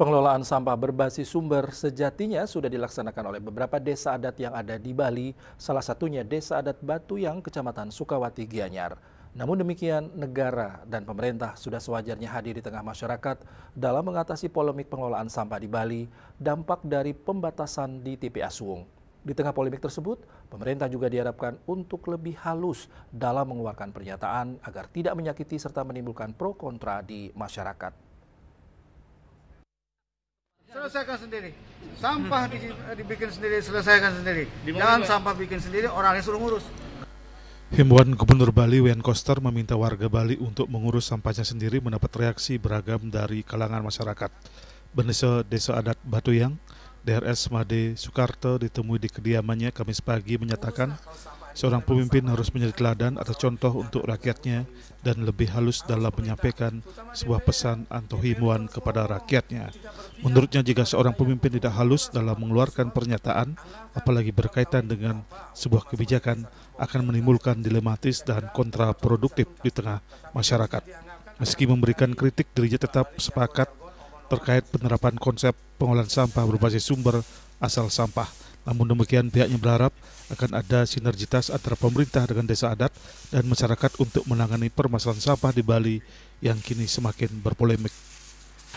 Pengelolaan sampah berbasis sumber sejatinya sudah dilaksanakan oleh beberapa desa adat yang ada di Bali, salah satunya Desa Adat Batuyang, Kecamatan Sukawati, Gianyar. Namun demikian, negara dan pemerintah sudah sewajarnya hadir di tengah masyarakat dalam mengatasi polemik pengelolaan sampah di Bali, dampak dari pembatasan di TPA Suwung. Di tengah polemik tersebut, pemerintah juga diharapkan untuk lebih halus dalam mengeluarkan pernyataan agar tidak menyakiti serta menimbulkan pro kontra di masyarakat. Selesaikan sendiri. Sampah dibikin sendiri, selesaikan sendiri. Jangan sampah bikin sendiri, orangnya suruh ngurus. Himbauan Gubernur Bali Wayne Koster meminta warga Bali untuk mengurus sampahnya sendiri mendapat reaksi beragam dari kalangan masyarakat. Bendesa Desa Adat Batuyang, DRS Made Soekarto ditemui di kediamannya Kamis pagi menyatakan seorang pemimpin harus menjadi teladan atau contoh untuk rakyatnya dan lebih halus dalam menyampaikan sebuah pesan atau himbauan kepada rakyatnya. Menurutnya jika seorang pemimpin tidak halus dalam mengeluarkan pernyataan, apalagi berkaitan dengan sebuah kebijakan, akan menimbulkan dilematis dan kontraproduktif di tengah masyarakat. Meski memberikan kritik, dirinya tetap sepakat terkait penerapan konsep pengolahan sampah berbasis sumber asal sampah. Namun demikian pihaknya berharap akan ada sinergitas antara pemerintah dengan desa adat dan masyarakat untuk menangani permasalahan sampah di Bali yang kini semakin berpolemik.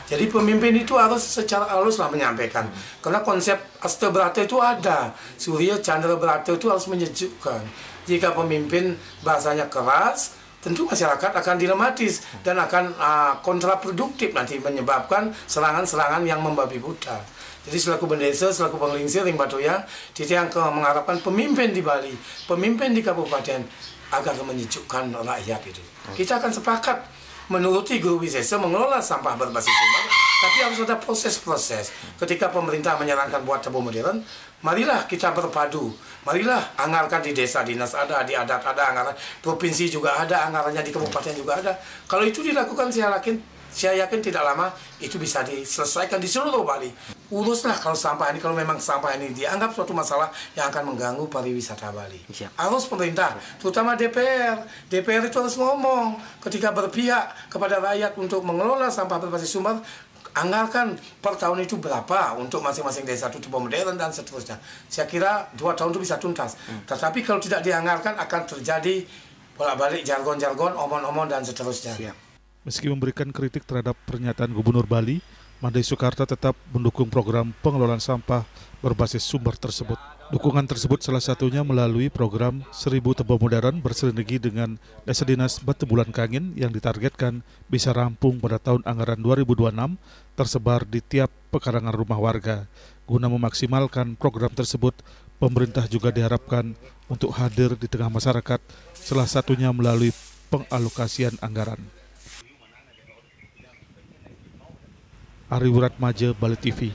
Jadi pemimpin itu harus secara halus lah menyampaikan. Karena konsep Asta Brata itu ada. Surya Chandra Brata itu harus menyejukkan. Jika pemimpin bahasanya keras, tentu masyarakat akan dilematis dan akan kontraproduktif nanti menyebabkan serangan-serangan yang membabi buta. Jadi selaku bendesa, selaku penglingsir Ring Batuyang, kita yang mengharapkan pemimpin di Bali, pemimpin di kabupaten agar menyejukkan rakyat itu. Kita akan sepakat menuruti guru wisesa mengelola sampah berbasis sumber, tapi harus ada proses-proses. Ketika pemerintah menyarankan buat tabung modern, marilah kita berpadu. Marilah anggarkan di desa dinas ada, di adat ada anggaran, provinsi juga ada anggarannya, di kabupaten juga ada. Kalau itu dilakukan, saya yakin tidak lama itu bisa diselesaikan di seluruh Bali. Uruslah kalau sampah ini, kalau memang sampah ini dianggap suatu masalah yang akan mengganggu pariwisata Bali. Harus pemerintah, terutama DPR itu harus ngomong ketika berpihak kepada rakyat untuk mengelola sampah berbasis sumber. Anggarkan per tahun itu berapa untuk masing-masing desa itu tipe modern dan seterusnya. Saya kira 2 tahun itu bisa tuntas. Tetapi kalau tidak dianggarkan akan terjadi bolak-balik jargon-jargon, omong-omong dan seterusnya. Meski memberikan kritik terhadap pernyataan Gubernur Bali, Made Soekarto tetap mendukung program pengelolaan sampah berbasis sumber tersebut. Dukungan tersebut salah satunya melalui program 1000 tebal modern bersinergi dengan Desa Dinas Batu Bulan Kangin yang ditargetkan bisa rampung pada tahun anggaran 2026 tersebar di tiap pekarangan rumah warga. Guna memaksimalkan program tersebut, pemerintah juga diharapkan untuk hadir di tengah masyarakat, salah satunya melalui pengalokasian anggaran. Ari Wuratmaja, Bali TV.